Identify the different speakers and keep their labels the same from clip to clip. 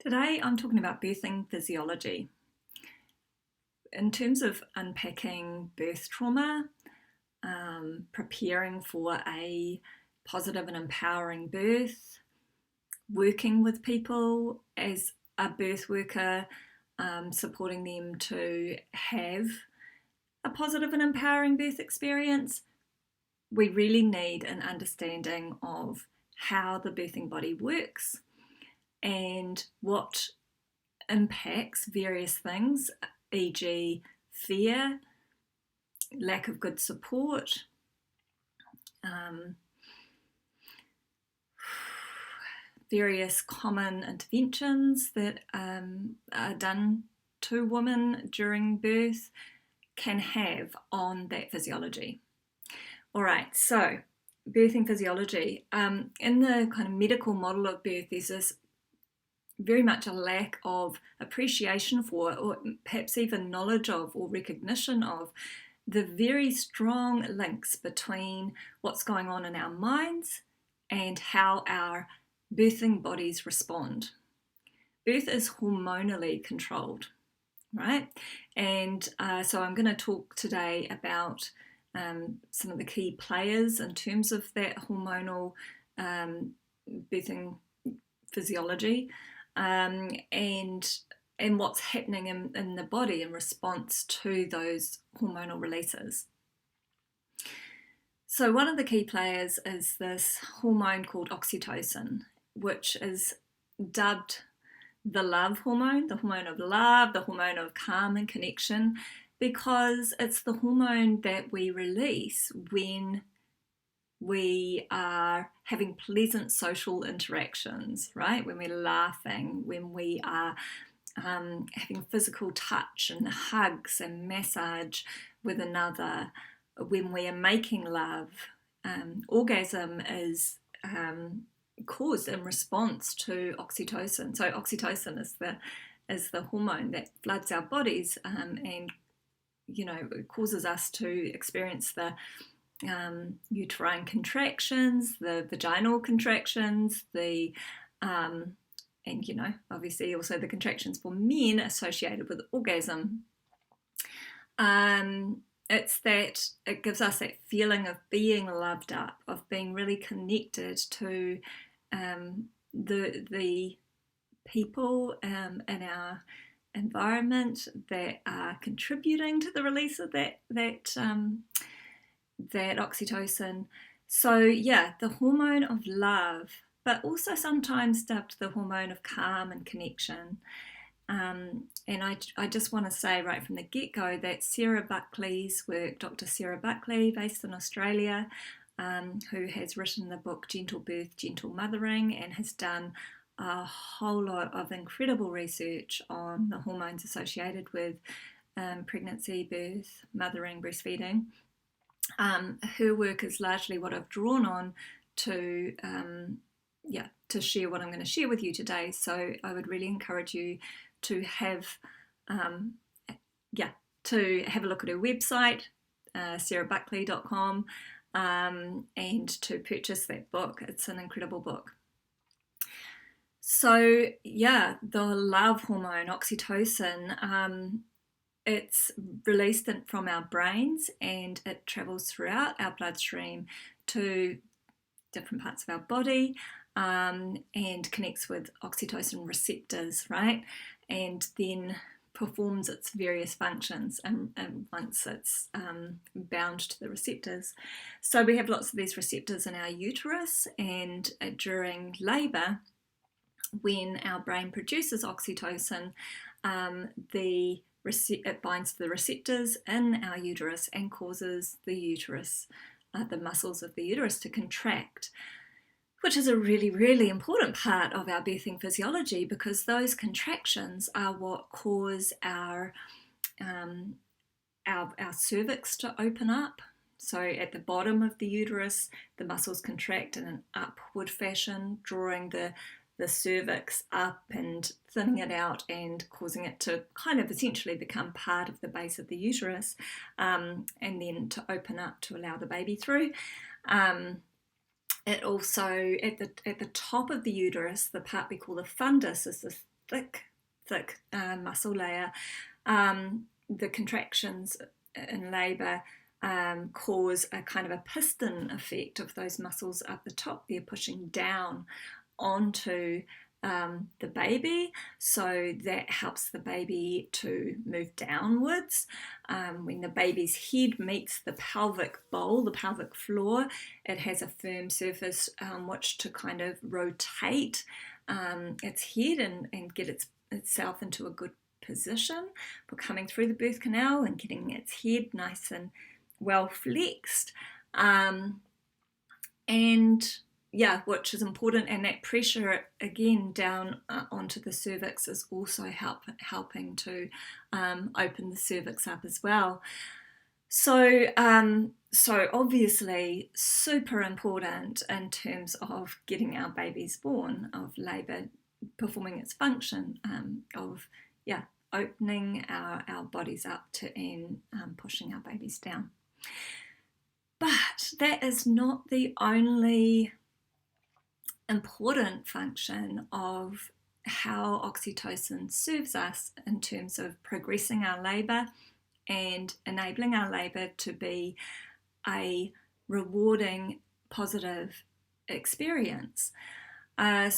Speaker 1: Today I'm talking about birthing physiology. In terms of unpacking birth trauma, preparing for a positive and empowering birth, working with people as a birth worker, supporting them to have a positive and empowering birth experience, we really need an understanding of how the birthing body works and what impacts various things, e.g., fear, lack of good support, various common interventions that are done to women during birth can have on that physiology. All right, so birthing physiology. In the kind of medical model of birth, there's this very much a lack of appreciation for, or perhaps even knowledge of, or recognition of the very strong links between what's going on in our minds and how our birthing bodies respond. Birth is hormonally controlled, right? And so I'm going to talk today about some of the key players in terms of that hormonal birthing physiology. And what's happening in the body in response to those hormonal releases. So one of the key players is this hormone called oxytocin, which is dubbed the love hormone, the hormone of love, the hormone of calm and connection, because it's the hormone that we release when we are having pleasant social interactions, right? When we're laughing, when we are having physical touch and hugs and massage with another, when we are making love. Orgasm is caused in response to oxytocin. So oxytocin is the hormone that floods our bodies and causes us to experience the uterine contractions, the vaginal contractions, and obviously also the contractions for men associated with orgasm. It's that it gives us that feeling of being loved up, of being really connected to the people in our environment that are contributing to the release of that oxytocin. So yeah, the hormone of love, but also sometimes dubbed the hormone of calm and connection. And I just want to say right from the get-go that Sarah Buckley's work, Dr. Sarah Buckley, based in Australia, who has written the book Gentle Birth, Gentle Mothering, and has done a whole lot of incredible research on the hormones associated with pregnancy, birth, mothering, breastfeeding. Her work is largely what I've drawn on to share what I'm going to share with you today. So I would really encourage you to have a look at her website, sarahbuckley.com, and to purchase that book. It's an incredible book. So yeah, the love hormone, oxytocin, it's released from our brains and it travels throughout our bloodstream to different parts of our body and connects with oxytocin receptors, right? And then performs its various functions and once it's bound to the receptors. So we have lots of these receptors in our uterus, and during labour, when our brain produces oxytocin, it binds to the receptors in our uterus and causes the uterus, the muscles of the uterus to contract, which is a really, really important part of our birthing physiology, because those contractions are what cause our cervix to open up. So at the bottom of the uterus, the muscles contract in an upward fashion, drawing the cervix up and thinning it out and causing it to kind of essentially become part of the base of the uterus, and then to open up to allow the baby through. It also, at the top of the uterus, the part we call the fundus, is this thick muscle layer. The contractions in labour cause a kind of a piston effect of those muscles up the top. They're pushing down onto the baby, so that helps the baby to move downwards. When the baby's head meets the pelvic bowl, the pelvic floor, it has a firm surface which to kind of rotate its head and get itself into a good position for coming through the birth canal and getting its head nice and well flexed. And yeah, which is important, and that pressure again down onto the cervix is also helping to open the cervix up as well. So obviously super important in terms of getting our babies born, of labour performing its function, of opening our bodies up to and pushing our babies down. But that is not the only important function of how oxytocin serves us in terms of progressing our labour and enabling our labour to be a rewarding, positive experience. But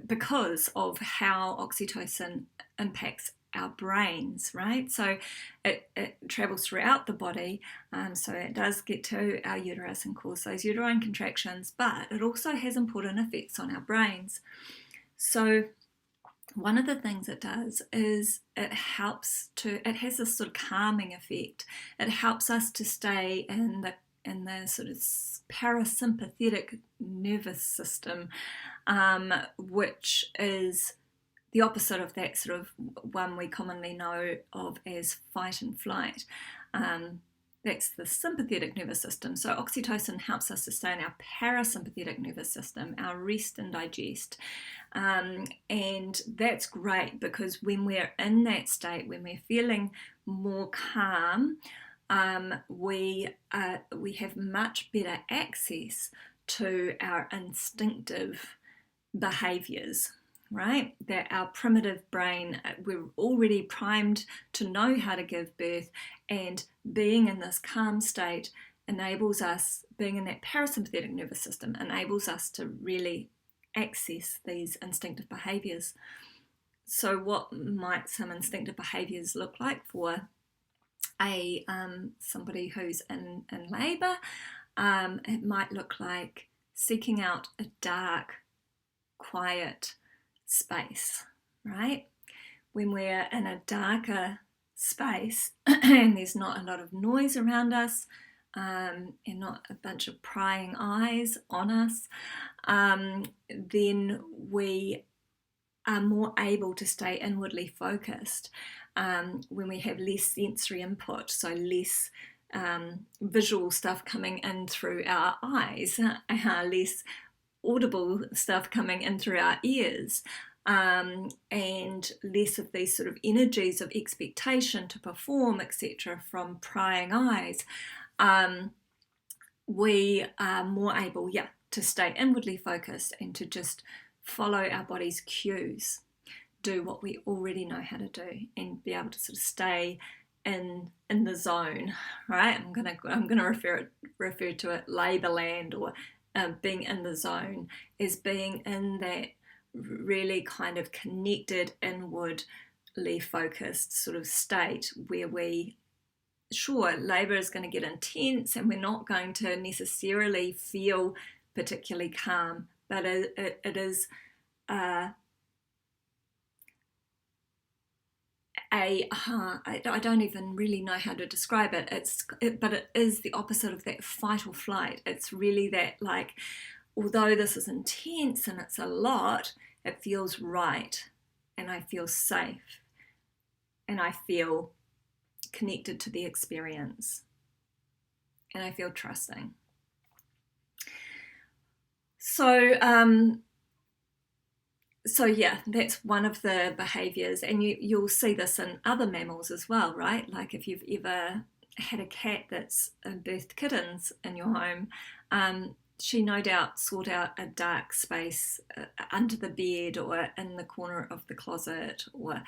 Speaker 1: because of how oxytocin impacts our brains, right? So it travels throughout the body, so it does get to our uterus and cause those uterine contractions, but it also has important effects on our brains. So one of the things it does is it has this sort of calming effect. It helps us to stay in the sort of parasympathetic nervous system, which is the opposite of that sort of one we commonly know of as fight and flight. That's the sympathetic nervous system. So oxytocin helps us to stay in our parasympathetic nervous system, our rest and digest. And that's great because when we're in that state, when we're feeling more calm, we have much better access to our instinctive behaviours, right? That our primitive brain, we're already primed to know how to give birth, and being in this calm state enables us, being in that parasympathetic nervous system enables us to really access these instinctive behaviours. So what might some instinctive behaviours look like for somebody who's in labour? It might look like seeking out a dark, quiet space, right? When we're in a darker space and there's not a lot of noise around us, and not a bunch of prying eyes on us, then we are more able to stay inwardly focused. When we have less sensory input, so less visual stuff coming in through our eyes, less audible stuff coming in through our ears, and less of these sort of energies of expectation to perform, etc., from prying eyes, we are more able, to stay inwardly focused and to just follow our body's cues, do what we already know how to do, and be able to sort of stay in the zone, right? I'm gonna refer to it labour land, or being in the zone, is being in that really kind of connected, inwardly focused sort of state where labour is going to get intense and we're not going to necessarily feel particularly calm, but it is I don't even really know how to describe it. But it is the opposite of that fight or flight. It's really that, like, although this is intense and it's a lot, it feels right, and I feel safe, and I feel connected to the experience, and I feel trusting. So that's one of the behaviours, and you'll see this in other mammals as well, right? Like if you've ever had a cat that's birthed kittens in your home, she no doubt sought out a dark space under the bed or in the corner of the closet, or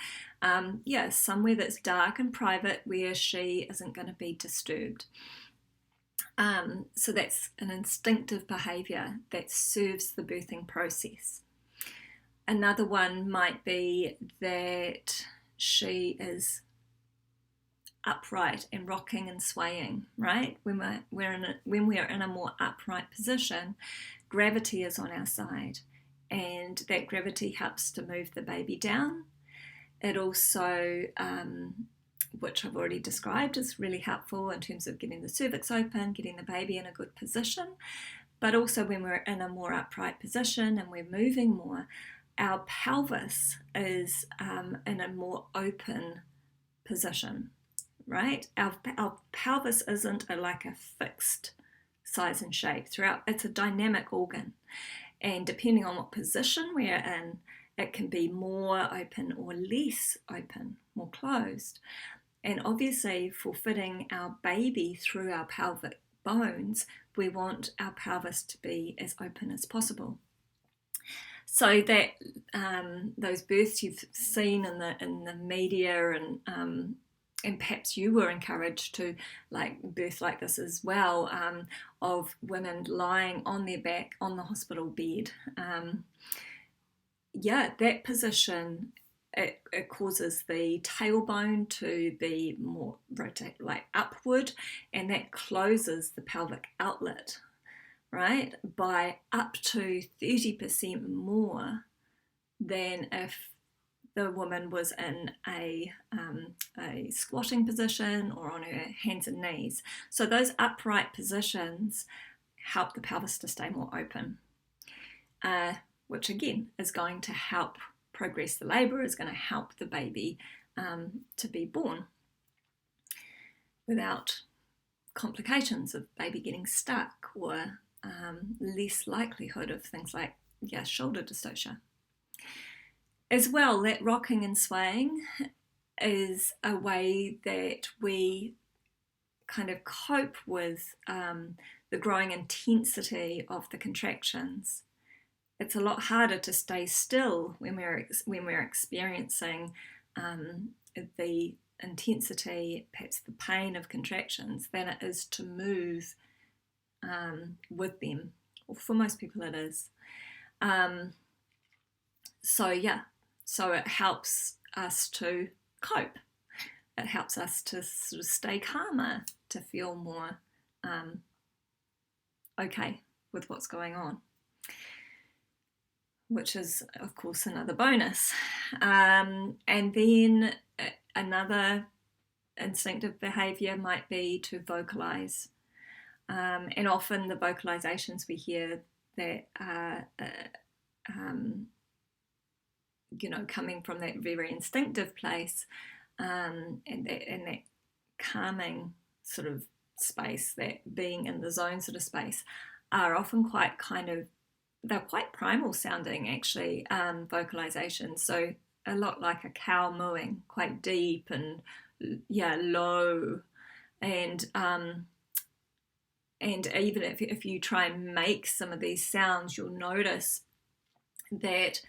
Speaker 1: somewhere that's dark and private where she isn't going to be disturbed. So that's an instinctive behaviour that serves the birthing process. Another one might be that she is upright and rocking and swaying, right? When we're in a more upright position, gravity is on our side, and that gravity helps to move the baby down. It also, which I've already described, is really helpful in terms of getting the cervix open, getting the baby in a good position. But also when we're in a more upright position and we're moving more, our pelvis is in a more open position, right? Our pelvis isn't like a fixed size and shape throughout. It's a dynamic organ, and depending on what position we're in, it can be more open or less open, more closed. And obviously, for fitting our baby through our pelvic bones, we want our pelvis to be as open as possible. So that those births you've seen in the media, and perhaps you were encouraged to birth like this as well, of women lying on their back on the hospital bed. That position, it causes the tailbone to be more rotate, upward, and that closes the pelvic outlet, right, by up to 30% more than if the woman was in a squatting position or on her hands and knees. So those upright positions help the pelvis to stay more open, which again is going to help progress the labour, is going to help the baby to be born without complications of baby getting stuck, or less likelihood of things like shoulder dystocia. As well, that rocking and swaying is a way that we kind of cope with the growing intensity of the contractions. It's a lot harder to stay still when we're experiencing the intensity, perhaps the pain of contractions, than it is to move with them. Well, for most people it is. So it helps us to cope. It helps us to sort of stay calmer, to feel more okay with what's going on, which is, of course, another bonus. And then another instinctive behaviour might be to vocalise. And often the vocalisations we hear that are coming from that very instinctive place, and that calming sort of space, that being in the zone sort of space, are often they're quite primal sounding, actually, vocalizations. So a lot like a cow mooing, quite deep and low, and even if you try and make some of these sounds, you'll notice that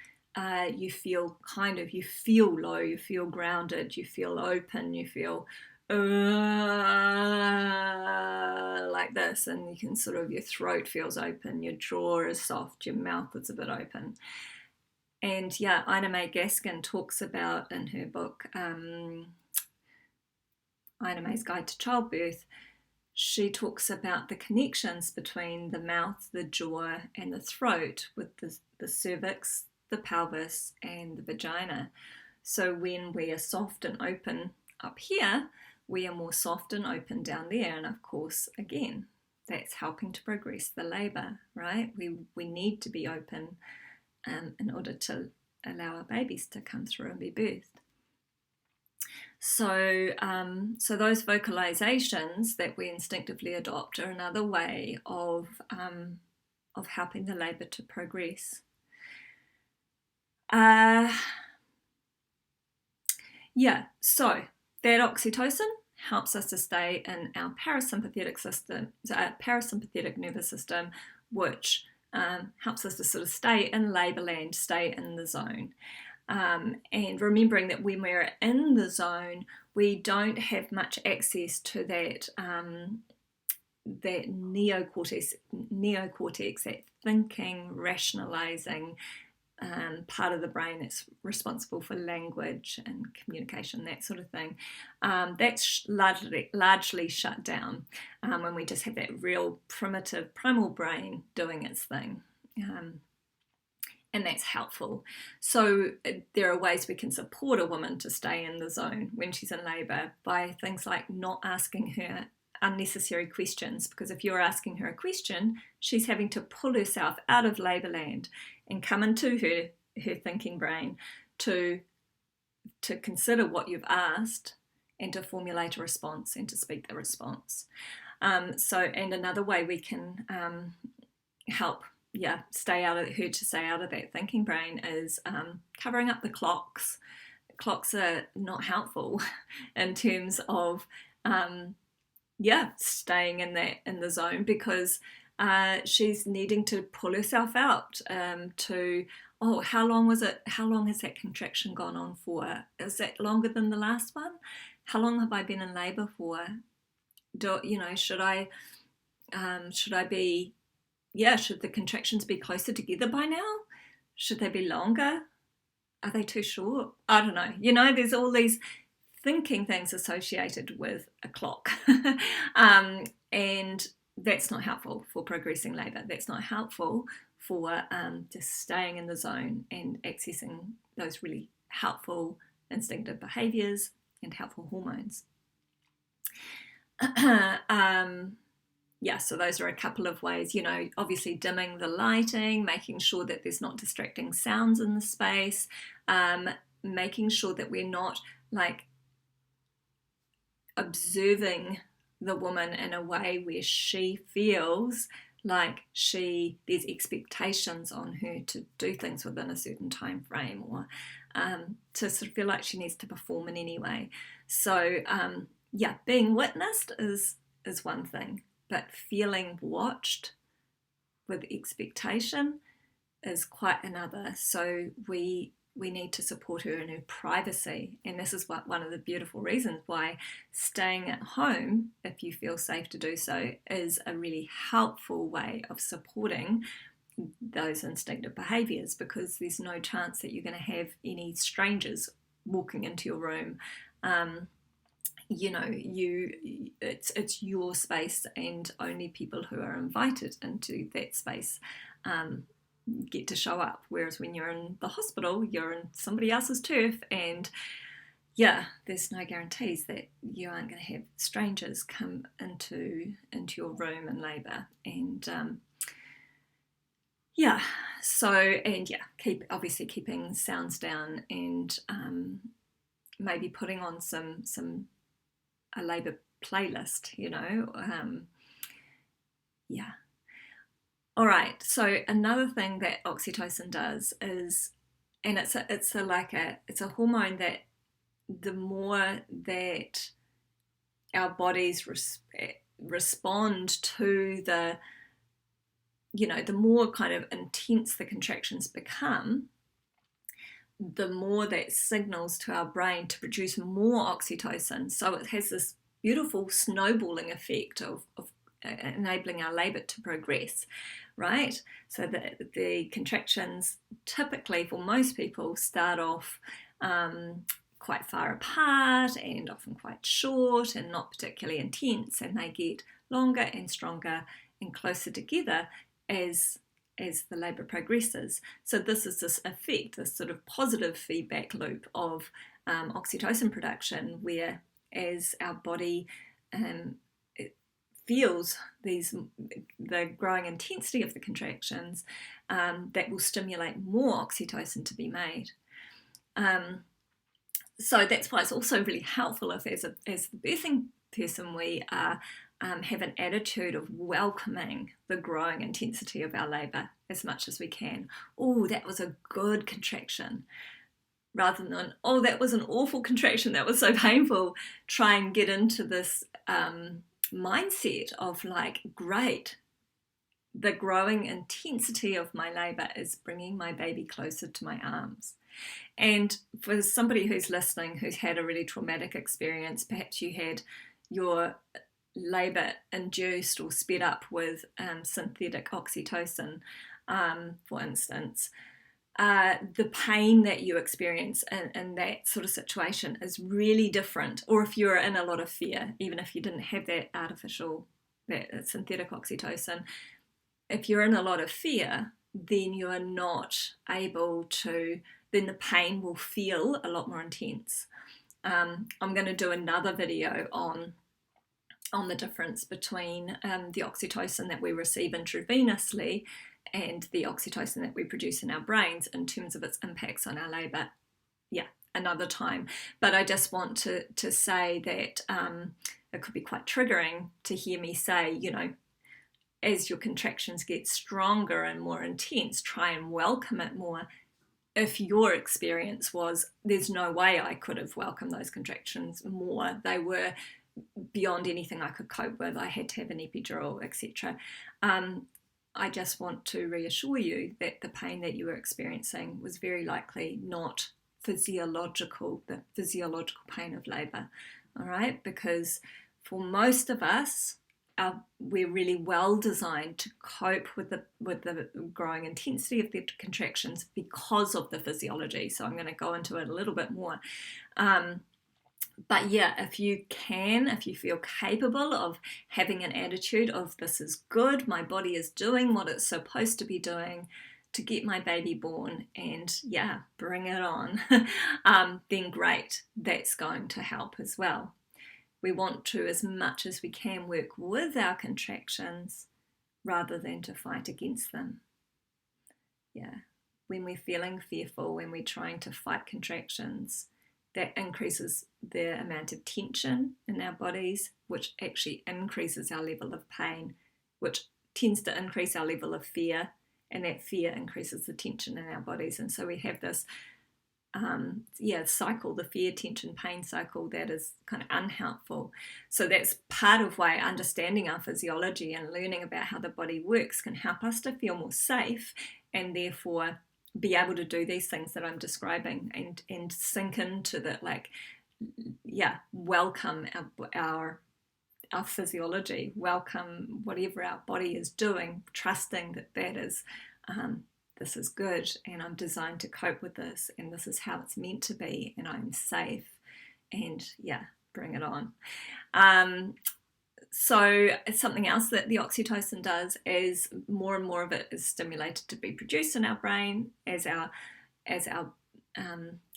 Speaker 1: you feel low, you feel grounded, you feel open, you feel like this, and you can your throat feels open, your jaw is soft, your mouth is a bit open. And Ina May Gaskin talks about in her book Ina May's Guide to Childbirth, she talks about the connections between the mouth, the jaw, and the throat, with the cervix, the pelvis, and the vagina. So when we are soft and open up here, we are more soft and open down there. And of course, again, that's helping to progress the labour, right? We need to be open in order to allow our babies to come through and be birthed. So those vocalizations that we instinctively adopt are another way of helping the labour to progress. So that oxytocin helps us to stay in our parasympathetic system, parasympathetic nervous system, which helps us to sort of stay in labour land, stay in the zone. And remembering that when we're in the zone, we don't have much access to that that neocortex, that thinking, rationalising part of the brain that's responsible for language and communication, that sort of thing. That's largely shut down when we just have that real primitive primal brain doing its thing. And that's helpful. So there are ways we can support a woman to stay in the zone when she's in labour by things like not asking her unnecessary questions, because if you're asking her a question, she's having to pull herself out of labour land and come into her thinking brain to consider what you've asked and to formulate a response and to speak the response. And another way we can help stay out of that thinking brain is covering up the clocks. Clocks are not helpful in terms of staying in the zone, because she's needing to pull herself out how long has that contraction gone on for? Is that longer than the last one? How long have I been in labour for? Should the contractions be closer together by now? Should they be longer? Are they too short? I don't know. There's all these thinking things associated with a clock. And that's not helpful for progressing labour. That's not helpful for just staying in the zone and accessing those really helpful instinctive behaviours and helpful hormones. So those are a couple of ways, obviously dimming the lighting, making sure that there's not distracting sounds in the space, making sure that we're not observing the woman in a way where she feels like there's expectations on her to do things within a certain time frame, or to sort of feel like she needs to perform in any way. So being witnessed is one thing, but feeling watched with expectation is quite another. So we need to support her in her privacy, and this is one of the beautiful reasons why staying at home, if you feel safe to do so, is a really helpful way of supporting those instinctive behaviours, because there's no chance that you're going to have any strangers walking into your room. It's your space, and only people who are invited into that space get to show up, whereas when you're in the hospital, you're in somebody else's turf, and there's no guarantees that you aren't going to have strangers come into your room in labour. And keeping sounds down, and maybe putting on a labour playlist, All right, so another thing that oxytocin does is, and it's a hormone that the more that our bodies respond to the more kind of intense the contractions become, the more that signals to our brain to produce more oxytocin. So it has this beautiful snowballing effect of enabling our labour to progress, right? So the contractions typically for most people start off quite far apart and often quite short and not particularly intense, and they get longer and stronger and closer together as the labour progresses. So this is this effect, this sort of positive feedback loop of oxytocin production, where as our body feels the growing intensity of the contractions, that will stimulate more oxytocin to be made. So that's why it's also really helpful if, as the birthing person, we have an attitude of welcoming the growing intensity of our labour as much as we can. Oh, that was a good contraction. Rather than, oh, that was an awful contraction, that was so painful. Try and get into this mindset of like, great, the growing intensity of my labor is bringing my baby closer to my arms. And for somebody who's listening who's had a really traumatic experience, perhaps you had your labor induced or sped up with synthetic oxytocin, for instance, the pain that you experience in that sort of situation is really different. Or if you're in a lot of fear, even if you didn't have that synthetic oxytocin, if you're in a lot of fear, then you are not able to, then the pain will feel a lot more intense. I'm going to do another video on the difference between the oxytocin that we receive intravenously and the oxytocin that we produce in our brains in terms of its impacts on our labour. Yeah, another time. But I just want to say that it could be quite triggering to hear me say, you know, as your contractions get stronger and more intense, try and welcome it more. If your experience was, there's no way I could have welcomed those contractions more, they were beyond anything I could cope with, I had to have an epidural, etc. I just want to reassure you that the pain that you were experiencing was very likely not physiological, the physiological pain of labour, all right? Because for most of us, we're really well designed to cope with the growing intensity of the contractions because of the physiology. So I'm going to go into it a little bit more. But yeah, if you feel capable of having an attitude of this is good, my body is doing what it's supposed to be doing to get my baby born, and yeah, bring it on, then great, that's going to help as well. We want to, as much as we can, work with our contractions rather than to fight against them. Yeah, when we're feeling fearful, when we're trying to fight contractions, that increases the amount of tension in our bodies, which actually increases our level of pain, which tends to increase our level of fear, and that fear increases the tension in our bodies. And so we have this cycle, the fear, tension, pain cycle, that is kind of unhelpful. So that's part of why understanding our physiology and learning about how the body works can help us to feel more safe, and therefore be able to do these things that I'm describing and sink into the, welcome our physiology, welcome whatever our body is doing, trusting that is this is good, and I'm designed to cope with this, and this is how it's meant to be, and I'm safe, and yeah, bring it on. So something else that the oxytocin does is more and more of it is stimulated to be produced in our brain as our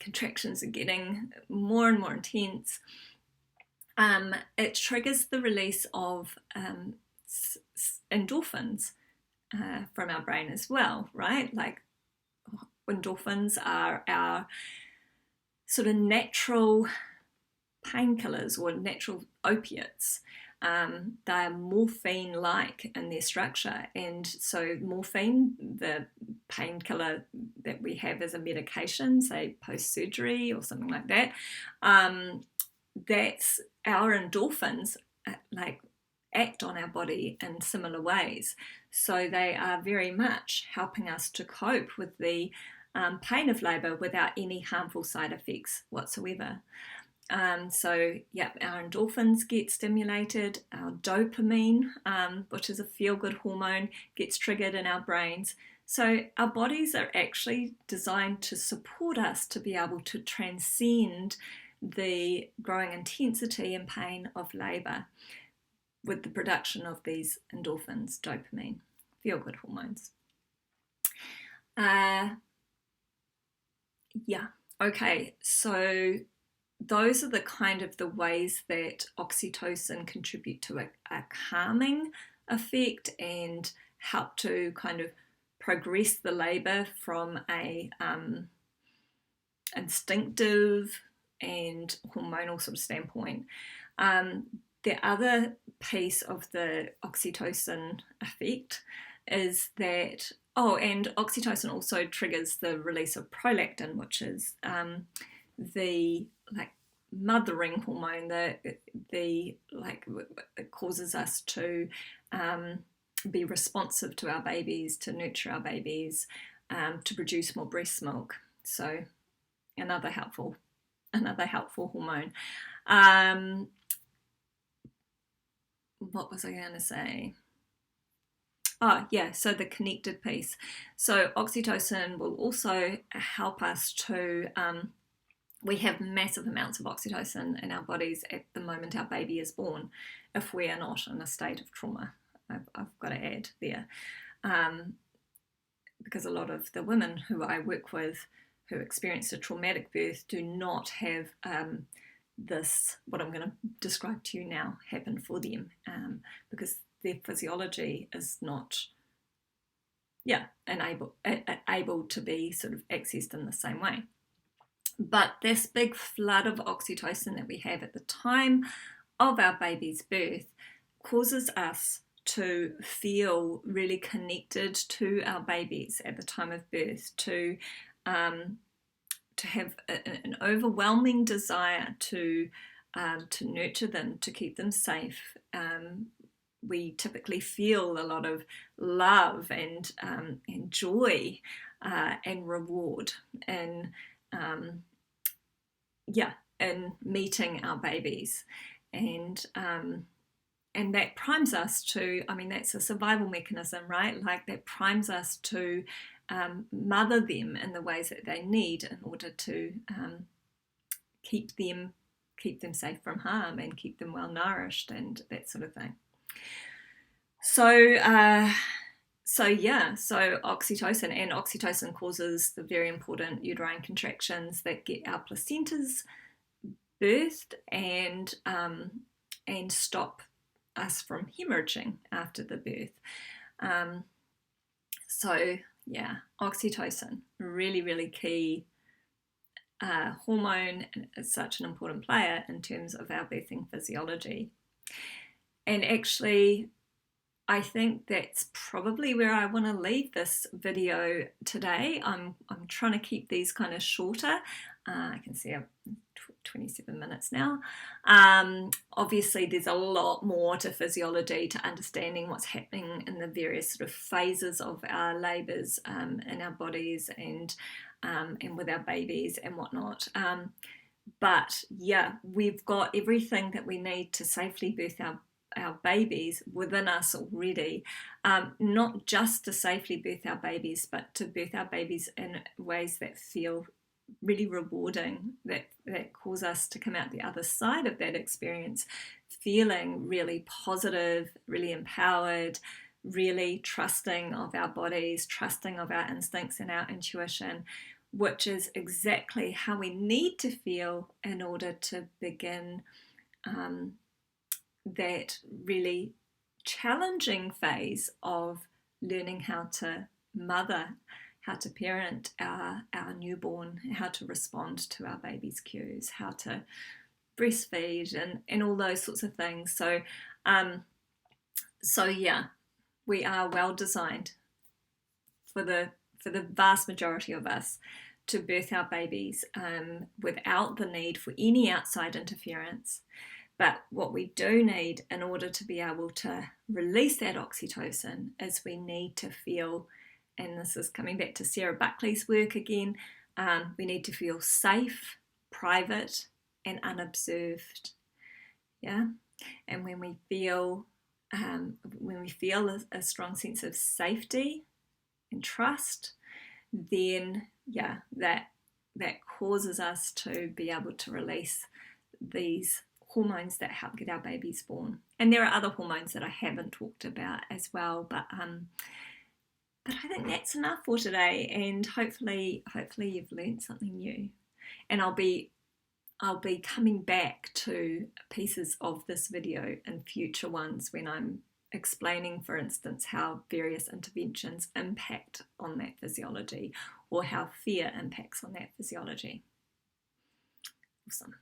Speaker 1: contractions are getting more and more intense. It triggers the release of endorphins from our brain as well, right? Like endorphins are our sort of natural painkillers or natural opiates. They are morphine-like in their structure, and so morphine, the painkiller that we have as a medication, say post-surgery or something like that, that's our endorphins act on our body in similar ways. So they are very much helping us to cope with the pain of labour without any harmful side effects whatsoever. So yeah, our endorphins get stimulated, our dopamine, which is a feel-good hormone, gets triggered in our brains. So our bodies are actually designed to support us to be able to transcend the growing intensity and pain of labour with the production of these endorphins, dopamine, feel-good hormones. Okay, so those are the kind of the ways that oxytocin contribute to a calming effect and help to kind of progress the labour from a instinctive and hormonal sort of standpoint. The other piece of the oxytocin effect is that, and oxytocin also triggers the release of prolactin, which is the mothering hormone, it causes us to be responsive to our babies, to nurture our babies, to produce more breast milk. So another helpful hormone. What was I going to say? Oh, yeah, so the connected piece. So oxytocin will also help us to, we have massive amounts of oxytocin in our bodies at the moment our baby is born, if we are not in a state of trauma. I've got to add there. Because a lot of the women who I work with who experienced a traumatic birth do not have this, what I'm going to describe to you now, happen for them, because their physiology is not, able to be sort of accessed in the same way. But this big flood of oxytocin that we have at the time of our baby's birth causes us to feel really connected to our babies at the time of birth, to have an overwhelming desire to nurture them, to keep them safe. We typically feel a lot of love and joy and reward in meeting our babies, and that primes us to, that's a survival mechanism, right? Like that primes us to mother them in the ways that they need in order to keep them safe from harm and keep them well nourished and that sort of thing. So oxytocin causes the very important uterine contractions that get our placentas birthed and stop us from hemorrhaging after the birth. Oxytocin, really, really key hormone, and is such an important player in terms of our birthing physiology. And actually, I think that's probably where I want to leave this video today. I'm trying to keep these kind of shorter. I can see I'm 27 minutes now. Obviously, there's a lot more to physiology, to understanding what's happening in the various sort of phases of our labours in our bodies and with our babies and whatnot. But yeah, we've got everything that we need to safely birth our babies within us already, not just to safely birth our babies, but to birth our babies in ways that feel really rewarding, that cause us to come out the other side of that experience feeling really positive, really empowered, really trusting of our bodies, trusting of our instincts and our intuition, which is exactly how we need to feel in order to begin that really challenging phase of learning how to mother, how to parent our newborn, how to respond to our baby's cues, how to breastfeed and all those sorts of things. So we are well designed for the vast majority of us to birth our babies without the need for any outside interference. But what we do need in order to be able to release that oxytocin is we need to feel, and this is coming back to Sarah Buckley's work again, we need to feel safe, private, and unobserved. Yeah, and when we feel a strong sense of safety and trust, then that causes us to be able to release these hormones that help get our babies born. And there are other hormones that I haven't talked about as well, but I think that's enough for today, and hopefully you've learned something new. And I'll be coming back to pieces of this video in future ones when I'm explaining, for instance, how various interventions impact on that physiology, or how fear impacts on that physiology. Awesome.